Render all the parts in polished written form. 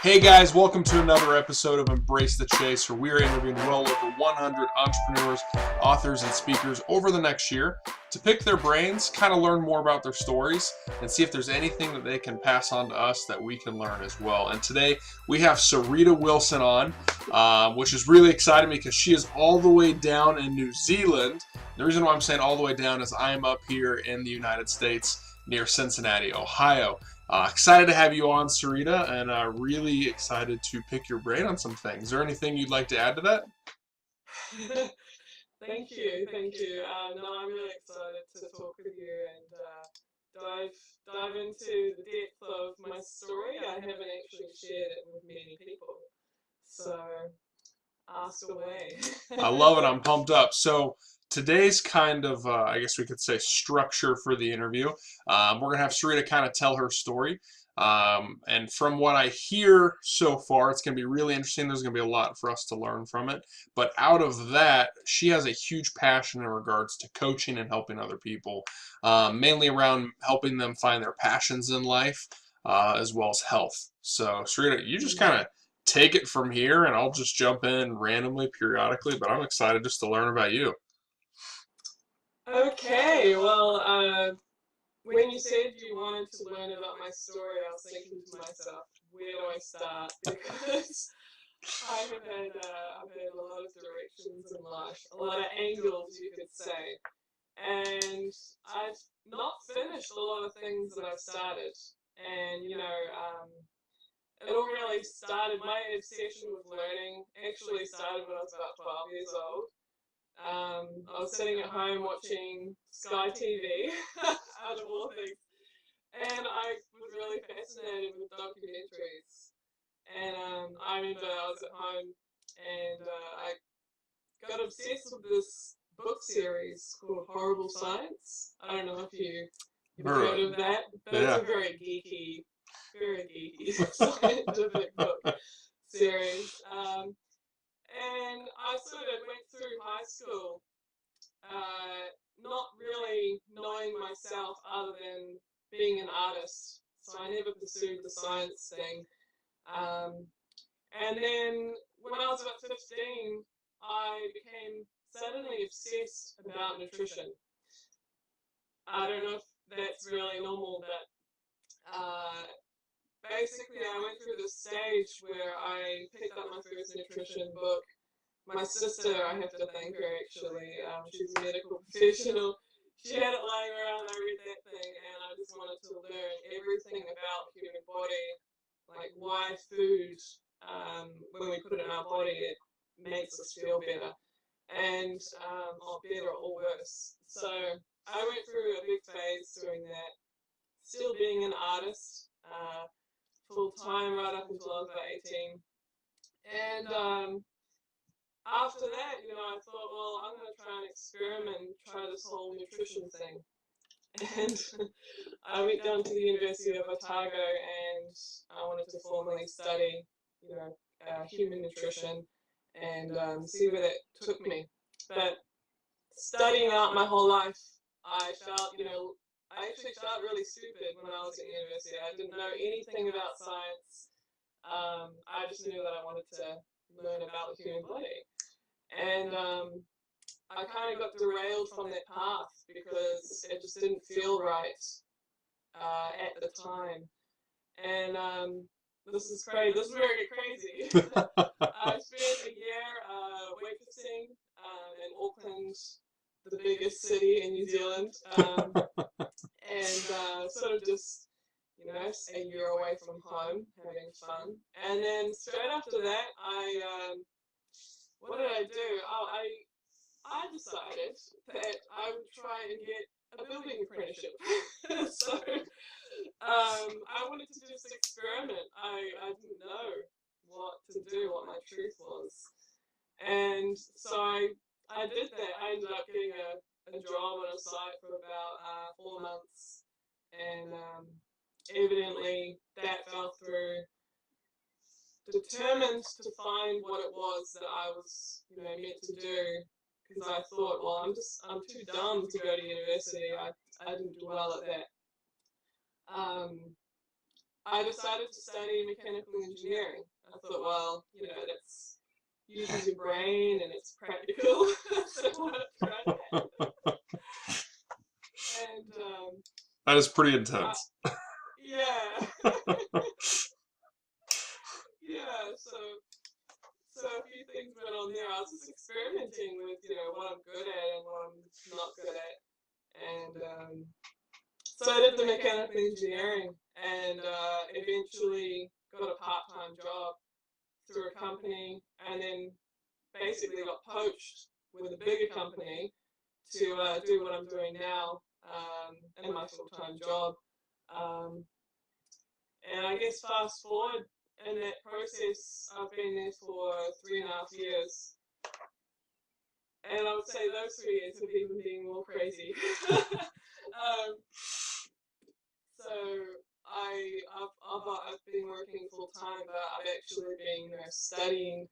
Hey guys, welcome to another episode of Embrace the Chase, where we are interviewing well over 100 entrepreneurs, authors, and speakers over the next year to pick their brains, kind of learn more about their stories, and see if there's anything that they can pass on to us that we can learn as well. And today we have Sahrita Wilson on, which is really exciting because she is all the way down in New Zealand. The reason why I'm saying all the way down is I'm up here in the United States near Cincinnati, Ohio. Excited to have you on, Sahrita, and really excited to pick your brain on some things. Is there anything you'd like to add to that? Thank you. No, I'm really excited to talk with you and dive into the depth of my story. I haven't actually shared it with many people, so ask away. I love it. I'm pumped up. So today's kind of, I guess we could say, structure for the interview. We're gonna have Sarita kind of tell her story. And from what I hear so far, it's going to be really interesting. There's going to be a lot for us to learn from it. But out of that, she has a huge passion in regards to coaching and helping other people, mainly around helping them find their passions in life, as well as health. So, Sarita, you just kind of take it from here, and I'll just jump in randomly, periodically. But I'm excited just to learn about you. Okay, well, when you said you wanted to learn about my story, I was thinking to myself, where do I start? Because I've had a lot of directions in life, a lot of angles, you could say. And I've not finished a lot of things that I've started. And it all really started. My obsession with learning actually started when I was about 12 years old. I was sitting at home watching Sky TV, out of all things, and I was really fascinated with documentaries. And I remember I was at home and I got obsessed with this book series called Horrible Science. I don't know if you've heard of that, but it's Yeah. a very geeky scientific book series. And I sort of went through high school not really knowing myself other than being an artist. So I never pursued the science thing. Um, and then when I was about 15, I became suddenly obsessed about nutrition. I don't know if that's really normal, but basically I went through this stage where I picked up my first nutrition book. My sister, I have to thank her actually. She's a medical professional. She had it lying around. I read that thing, and I just wanted to learn everything about the human body, like why food, when we put it in our body, it makes us feel better, and or better or worse. So I went through a big phase doing that, still being an artist, full time right up until I was about 18, and after that, I thought, well, I'm going to try and experiment and try this whole nutrition thing. And I went down to the University of Otago and I wanted to formally study, human nutrition and see where that took me. But studying out my whole life, I actually felt really stupid when I was at university. I didn't know anything about science. I just knew that I wanted to learn about the human body. And I kind of got derailed from that path because it just didn't feel right at the time. And this is crazy. This is very crazy. I spent a year waitressing in Auckland, the biggest city in New Zealand, and sort of just a year away from home, having fun. And then straight after that, what did I do? I decided that I would try and get a building apprenticeship. So I wanted to just experiment. I didn't know what to do, what my truth was. And so I did that. I ended up getting a job on a site for about 4 months. And evidently that fell through. Determined to find what it was that I was, meant to do, because I thought, well, I'm too dumb to go to university. I didn't do well at that. Um, I decided to study mechanical engineering. I thought, well, you know, that's uses your brain and it's practical, so why not try that? And That is pretty intense. yeah, yeah. So a few things went on there. I was just experimenting with, you know, what I'm good at and what I'm not good at, and so I did the mechanical engineering, and eventually got a part-time job through a company, and then basically got poached with a bigger company to do what I'm doing now, in my full-time job. Um, and I guess fast forward in that process, I've been there for 3.5 years. And I would say those 3 years have even been more crazy. um, so I've been working full time, but I've actually been, you know, studying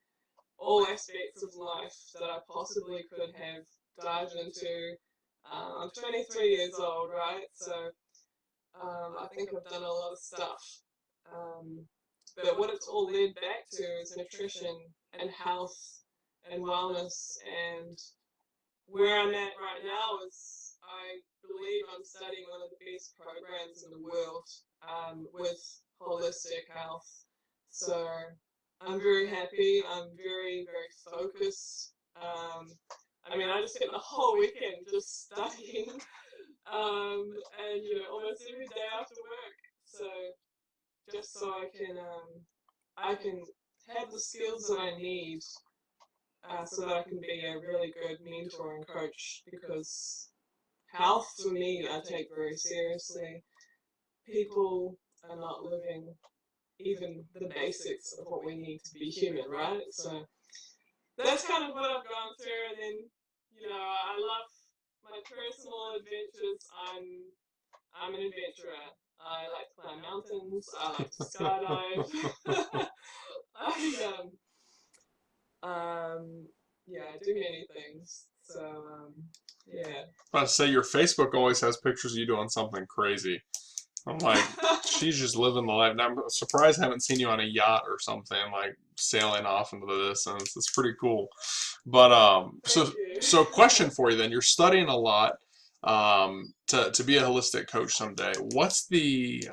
all aspects of life that I possibly could have dived into. I'm 23 years old, right? So I think I've done a lot of stuff. Um, but what it's all led back to is nutrition and health and wellness. And where I'm at right now is I believe I'm studying one of the best programs in the world, with holistic health. So I'm very happy. I'm very, very focused. I mean, I just spent the whole weekend just studying, and you know, almost every day after work. So just so I can have the skills that I need, so that I can be a really good mentor and coach. Because health for me, I take very seriously. People are not living even the basics of what we need to be human, right? So that's kind of what I've gone through, and then, you know, I love my personal adventures. I'm an adventurer. I like to climb mountains. I like to skydive. I yeah, I do many things. So yeah. I was about to say your Facebook always has pictures of you doing something crazy. I'm like, she's just living the life. Now, I'm surprised I haven't seen you on a yacht or something, like sailing off into the distance. It's pretty cool. But Thank so you. question for you then. You're studying a lot to be a holistic coach someday. What's the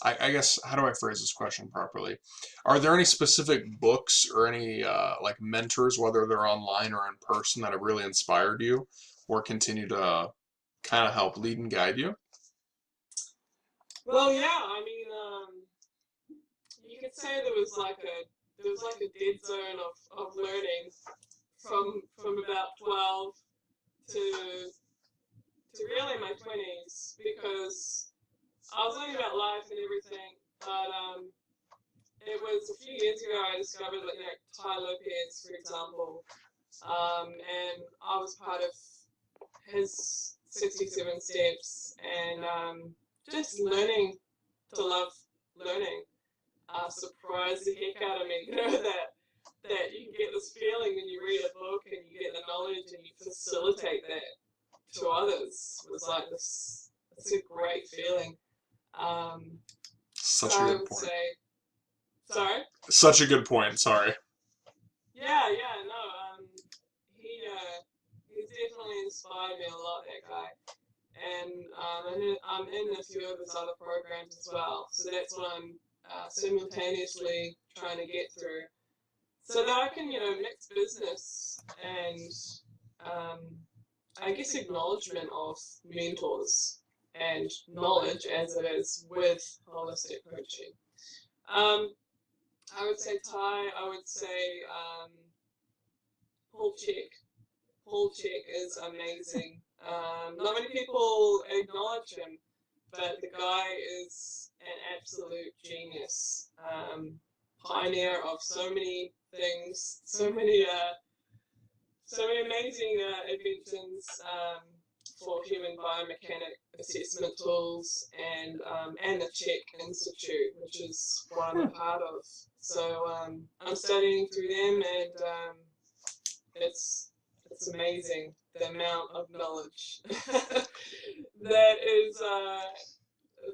I guess how do I phrase this question properly? Are there any specific books or any like mentors, whether they're online or in person, that have really inspired you or continue to kind of help lead and guide you? Well, yeah. I mean, you could say there was like a dead zone of learning from about 12 to really my 20s, because I was learning about life and everything. But it was a few years ago I discovered that, you know, Tai Lopez, for example, and I was part of his 67 steps, and just learning to love learning surprised the heck out of me. You know, that you can get this feeling when you read a book and you get the knowledge and you facilitate that to others was like this. It's a great feeling. So Such a I good would point. say, sorry. Such a good point. Sorry. Yeah, yeah, no. He's definitely inspired me a lot. That guy, and I'm in a few of his other programs as well. So that's what I'm simultaneously trying to get through, so that I can, you know, mix business and, um, I guess, acknowledgement of mentors and knowledge as it is with holistic coaching. Um, I would say Ty. I would say Paul Check. Paul Check is amazing. Not many people acknowledge him, but the guy is an absolute genius. Pioneer of so many things, so many amazing inventions, for human biomechanic assessment tools, and the Czech Institute, which is what I'm a part of. So I'm studying through them, and it's amazing the amount of knowledge that is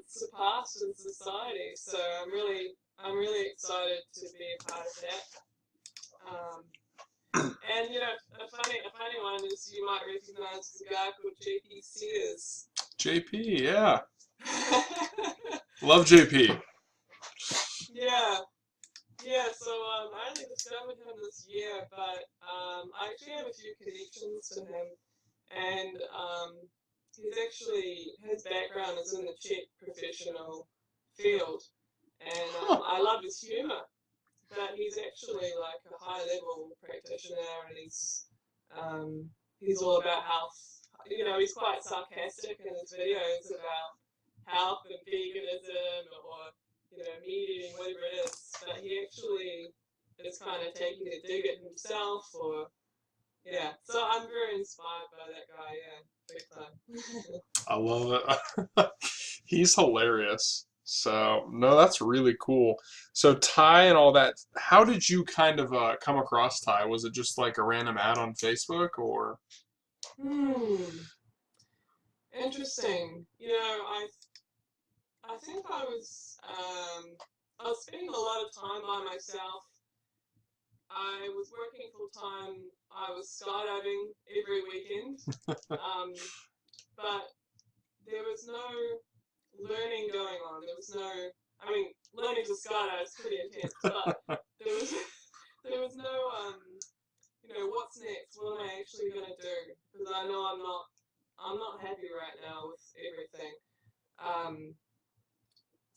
surpassed in society. So I'm really excited to be a part of that. And a funny one is you might recognize the guy called JP Sears. JP, yeah. Love JP. Yeah. Yeah, so I only discovered him this year, but I actually have a few connections to him, and his background is in the Czech professional field, and I love his humor, but he's actually like a high level practitioner, and he's all about health. He's quite sarcastic in his videos about health and veganism or meat eating, whatever it is. But he actually is kind of taking a dig at himself, or yeah. So I'm very inspired by that guy. Yeah, big time. I love it. He's hilarious. So, no, that's really cool. So, Ty and all that, how did you kind of come across Ty? Was it just like a random ad on Facebook or? Interesting. I think I was spending a lot of time by myself. I was working full time. I was skydiving every weekend. But there was no learning going on. Learning to skydive is pretty intense, but there was no what's next? What am I actually gonna do? Because I know I'm not happy right now with everything.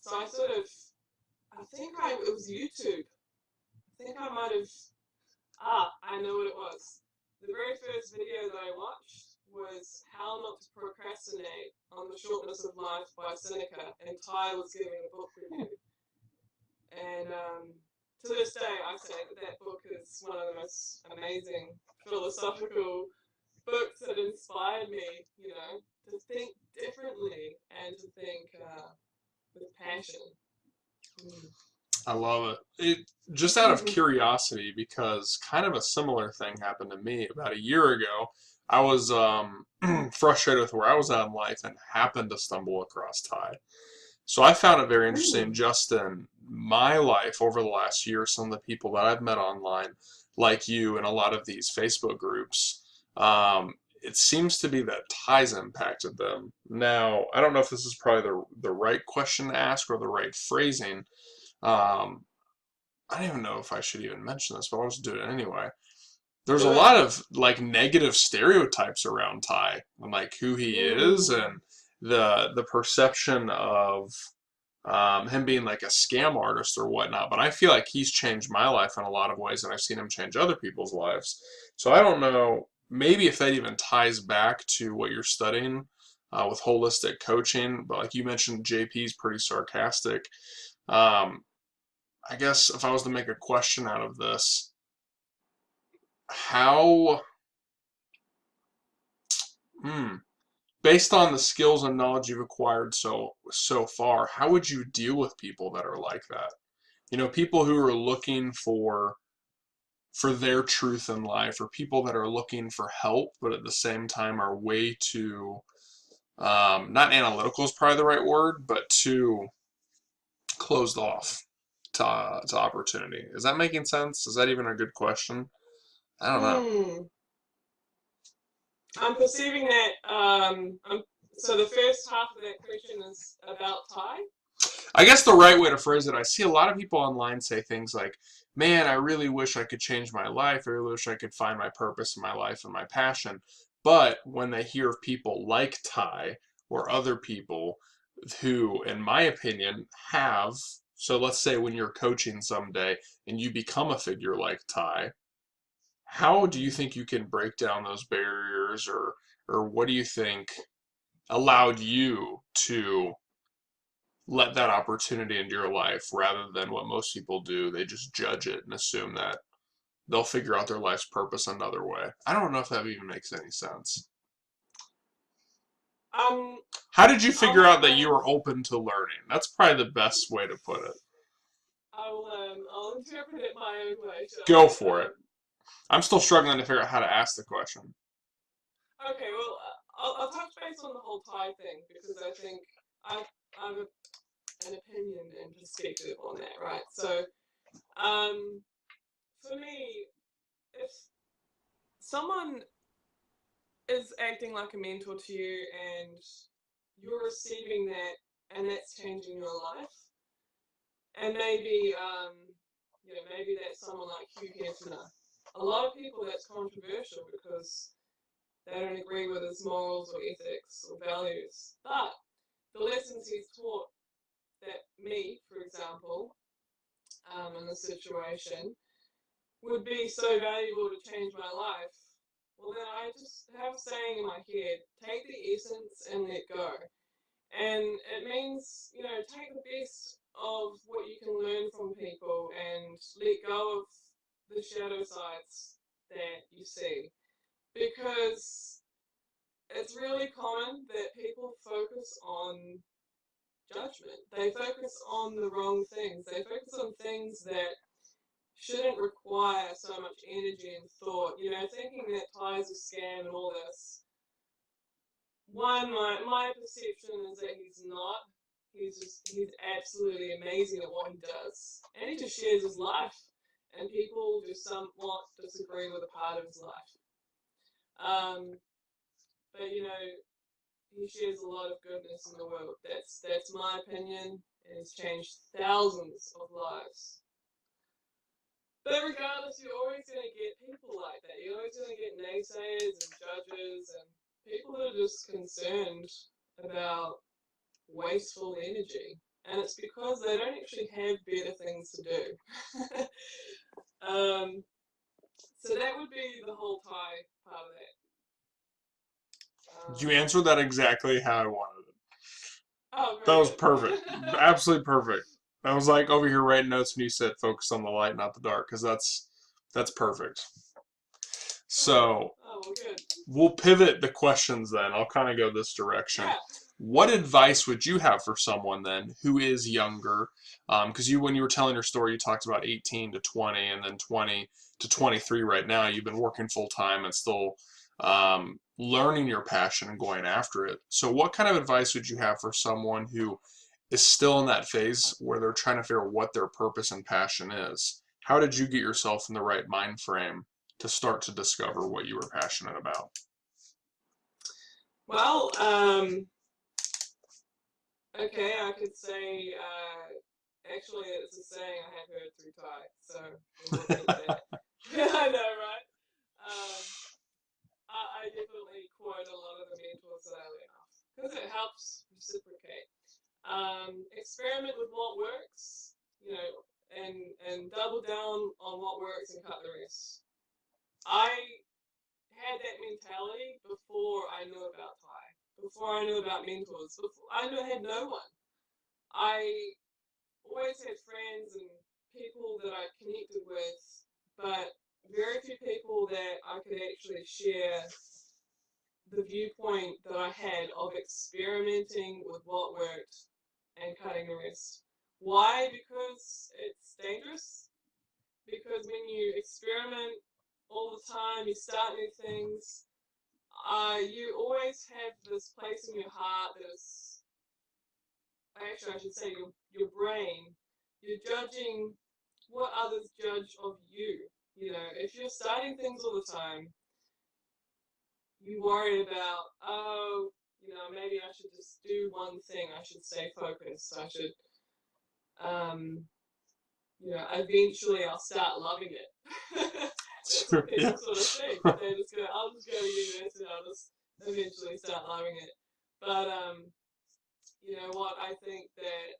So I think it was YouTube. I think I might have, I know what it was. The very first video that I watched was How Not to Procrastinate on the Shortness of Life by Seneca, and Ty was giving a book review. And to this day, I say that book is one of the most amazing philosophical books that inspired me, to think differently and to think with passion. I love it. Just out of curiosity, because kind of a similar thing happened to me about a year ago. I was frustrated with where I was at in life and happened to stumble across Ty. So I found it very interesting just in my life over the last year, some of the people that I've met online, like you and a lot of these Facebook groups, it seems to be that Ty's impacted them. Now, I don't know if this is probably the right question to ask or the right phrasing. I don't even know if I should even mention this, but I'll just do it anyway. There's a lot of like negative stereotypes around Ty and like who he is and the perception of him being like a scam artist or whatnot. But I feel like he's changed my life in a lot of ways, and I've seen him change other people's lives. So I don't know, maybe if that even ties back to what you're studying with holistic coaching. But like you mentioned, JP's pretty sarcastic. I guess if I was to make a question out of this, how, based on the skills and knowledge you've acquired so far, how would you deal with people that are like that? People who are looking for their truth in life, or people that are looking for help, but at the same time are way too, not analytical is probably the right word, but too closed off to opportunity. Is that making sense? Is that even a good question? I don't know. I'm perceiving that. So the first half of that question is about Ty. I guess the right way to phrase it, I see a lot of people online say things like, man, I really wish I could change my life. I really wish I could find my purpose in my life and my passion. But when they hear of people like Ty or other people who, in my opinion, have, so let's say when you're coaching someday and you become a figure like Ty, how do you think you can break down those barriers, or what do you think allowed you to let that opportunity into your life rather than what most people do? They just judge it and assume that they'll figure out their life's purpose another way. I don't know if that even makes any sense. How did you figure out that you were open to learning? That's probably the best way to put it. I'll interpret it my own way. Go for it. I'm still struggling to figure out how to ask the question. Okay, well, I'll touch base on the whole Ty thing, because I think I've an opinion and perspective on that, right? So, for me, if someone is acting like a mentor to you and you're receiving that and that's changing your life, and maybe maybe that's someone like Hugh Hefner. A lot of people that's controversial because they don't agree with his morals or ethics or values. But the lessons he's taught that me, for example, in this situation, would be so valuable to change my life. Well, then I just have a saying in my head: take the essence and let go. And it means, take the best of what you can learn from people and let go of the shadow sides that you see. Because it's really common that people focus on judgment. They focus on the wrong things. They focus on things that shouldn't require so much energy and thought. Thinking that Ty's a scam and all this. One, my perception is that he's not. He's absolutely amazing at what he does. And he just shares his life. And people just somewhat disagree with a part of his life. But he shares a lot of goodness in the world. That's my opinion, and he's changed thousands of lives. But regardless, you're always going to get people like that. You're always going to get naysayers and judges and people that are just concerned about wasteful energy. And it's because they don't actually have better things to do. So that would be the whole Thai part of that. You answered that exactly how I wanted it. Oh, That very was good. perfect. Absolutely perfect. I was like over here writing notes when you said focus on the light, not the dark, because that's perfect. So well, good. we'll pivot the questions then. I'll kind of go this direction. Yeah. What advice would you have for someone then who is younger? Because when you were telling your story, you talked about 18 to 20 and then 20 to 23 right now. You've been working full time and still learning your passion and going after it. So what kind of advice would you have for someone who is still in that phase where they're trying to figure out what their purpose and passion is? How did you get yourself in the right mind frame to start to discover what you were passionate about? Well, okay, I could say, actually, it's a saying I had heard through Thai, so we'll repeat that. I know, right? I definitely quote a lot of the mentors that I learn off because it helps reciprocate. Experiment with what works, and double down on what works and cut the rest. I had that mentality before I knew about Thai, before I knew about mentors, before I had no one. I always had friends and people that I connected with, but very few people that I could actually share the viewpoint that I had of experimenting with what worked and cutting the rest. Why? Because it's dangerous. Because when you experiment all the time, you start new things, you always have this place in your heart that is, actually, I should say your brain. You're judging what others judge of you. If you're starting things all the time, you worry about, oh, maybe I should just do one thing. I should stay focused. I should, eventually I'll start loving it. That's what people sort of think. They just go, I'll just go to university. I'll just eventually start loving it. But you know what? I think that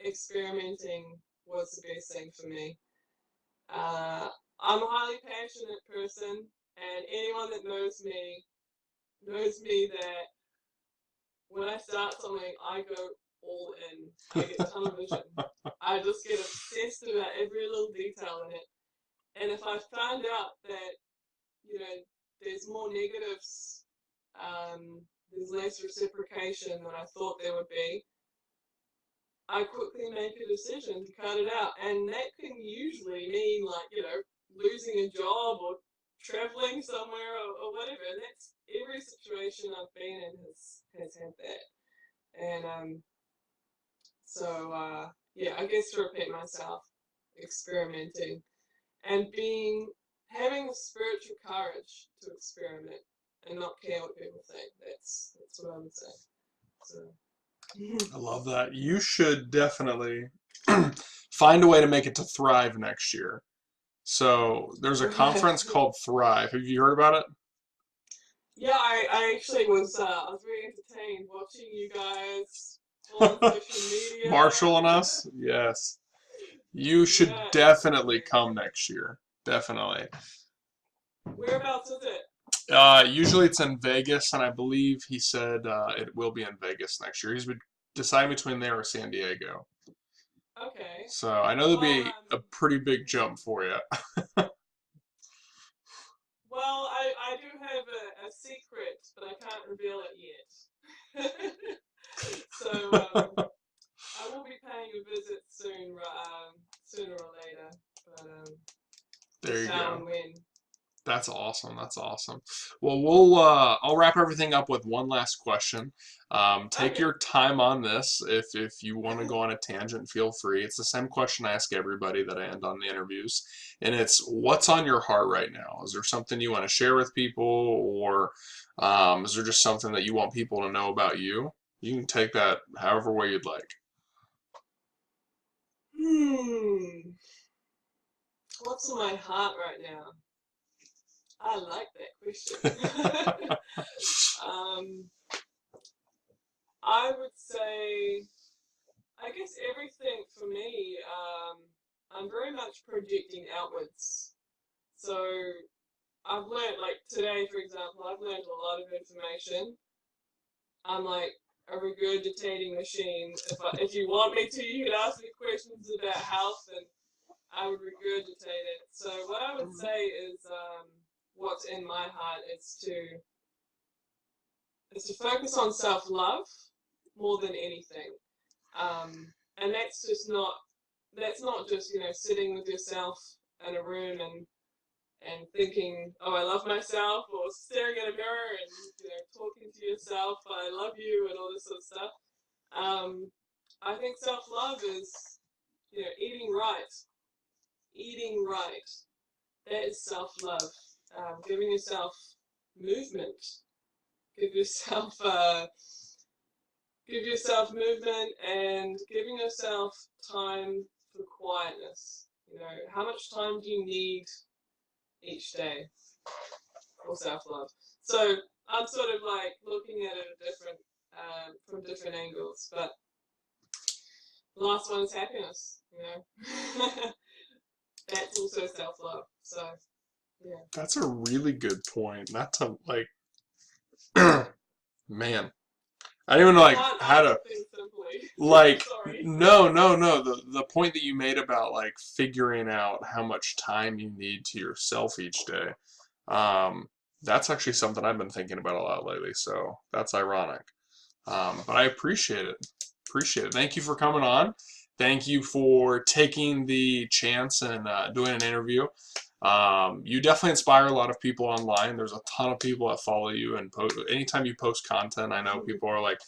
experimenting was the best thing for me. I'm a highly passionate person, and anyone that knows me that when I start something, I go all in. I get tunnel vision. I just get obsessed about every little detail in it. And if I find out that, there's more negatives, there's less reciprocation than I thought there would be, I quickly make a decision to cut it out. And that can usually mean, like, losing a job or traveling somewhere or whatever. And that's every situation I've been in has had that. And yeah, I guess to repeat myself, experimenting and having the spiritual courage to experiment and not care what people think. That's what I would say. So I love that. You should definitely find a way to make it to Thrive next year. So there's a conference right. called Thrive. Have you heard about it? Yeah, I actually I was very entertained watching you guys on social media. Marshall and us? Yes. You should Yeah, definitely interesting. come next year. Definitely. Whereabouts is it? Usually it's in Vegas, and I believe he said it will be in Vegas next year. He's been deciding between there or San Diego. Okay. So I know there'll Well, be a pretty big jump for you. well, I do have a secret, but I can't reveal it yet. So I will be paying a visit soon, sooner or later, but There just you how go. and when. That's awesome. That's awesome. Well, I'll wrap everything up with one last question. Take Okay. your time on this. If you want to go on a tangent, feel free. It's the same question I ask everybody that I end on the interviews, and it's what's on your heart right now? Is there something you want to share with people, or is there just something that you want people to know about you? You can take that however way you'd like. Hmm. What's in my heart right now? I like that question. um, I would say, I guess everything for me, I'm very much projecting outwards. So I've learned, like today, for example, I've learned a lot of information. I'm like a regurgitating machine. If you want me to, you could ask me questions about health, and I would regurgitate it. So what I would say is, what's in my heart is to focus on self love more than anything. And that's not just sitting with yourself in a room and thinking, oh, I love myself, or staring at a mirror and talking to yourself, I love you, and all this sort of stuff. I think self love is eating right, eating right. That is self love. Giving yourself movement, give yourself movement, and giving yourself time for quietness. How much time do you need each day for self love? So I'm sort of like looking at it from different angles, but the last one is happiness. That's also self love. So yeah. That's a really good point. Not to like, man. I don't even know I like can't how answer to things simply. like. Sorry. No. The point that you made about like figuring out how much time you need to yourself each day. Um, that's actually something I've been thinking about a lot lately. So that's ironic. But I appreciate it. Appreciate it. Thank you for coming on. Thank you for taking the chance and doing an interview. You definitely inspire a lot of people online. There's a ton of people that follow you, and anytime you post content, I know people are like,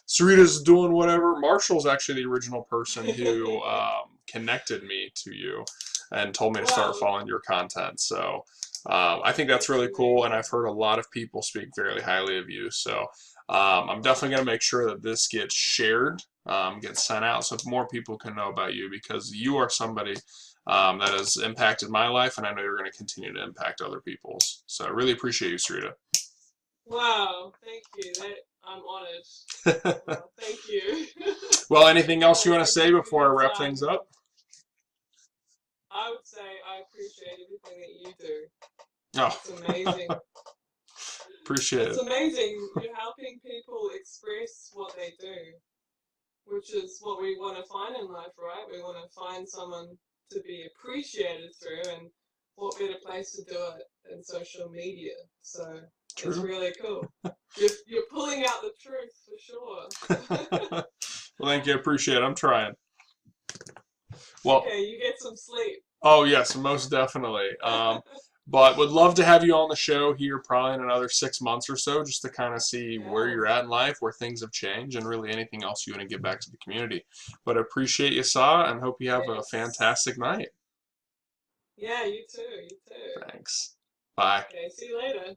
Sarita's doing whatever. Marshall's actually the original person who connected me to you and told me to start Wow, following your content. So I think that's that's really cool, and amazing. I've heard a lot of people speak very highly of you. So I'm definitely going to make sure that this gets shared, gets sent out, so more people can know about you because you are somebody that has impacted my life, and I know you're going to continue to impact other people's. So I really appreciate you, Sarita. Wow, thank you. I'm honored. Thank you. Well, anything else you want to Thank say you for before your I wrap things time. up? I would say I appreciate everything that you do. Oh, It's amazing. appreciate It's it. amazing. You're helping people express what they do, which is what we want to find in life, right? We want to find someone to be appreciated through, and what better place to do it than social media? So it's True. really cool. You're pulling out the truth for sure. Well, thank you. I appreciate it. I'm trying. Well, Okay, you get some sleep. oh yes, most definitely. But would love to have you on the show here probably in another 6 months or so, just to kind of see where Yeah. you're at in life, where things have changed, and really anything else you want to give back to the community. But I appreciate you, Saw, and hope you have a Yes. fantastic night. Yeah, you too. You too. Thanks. Bye. Okay, see you later.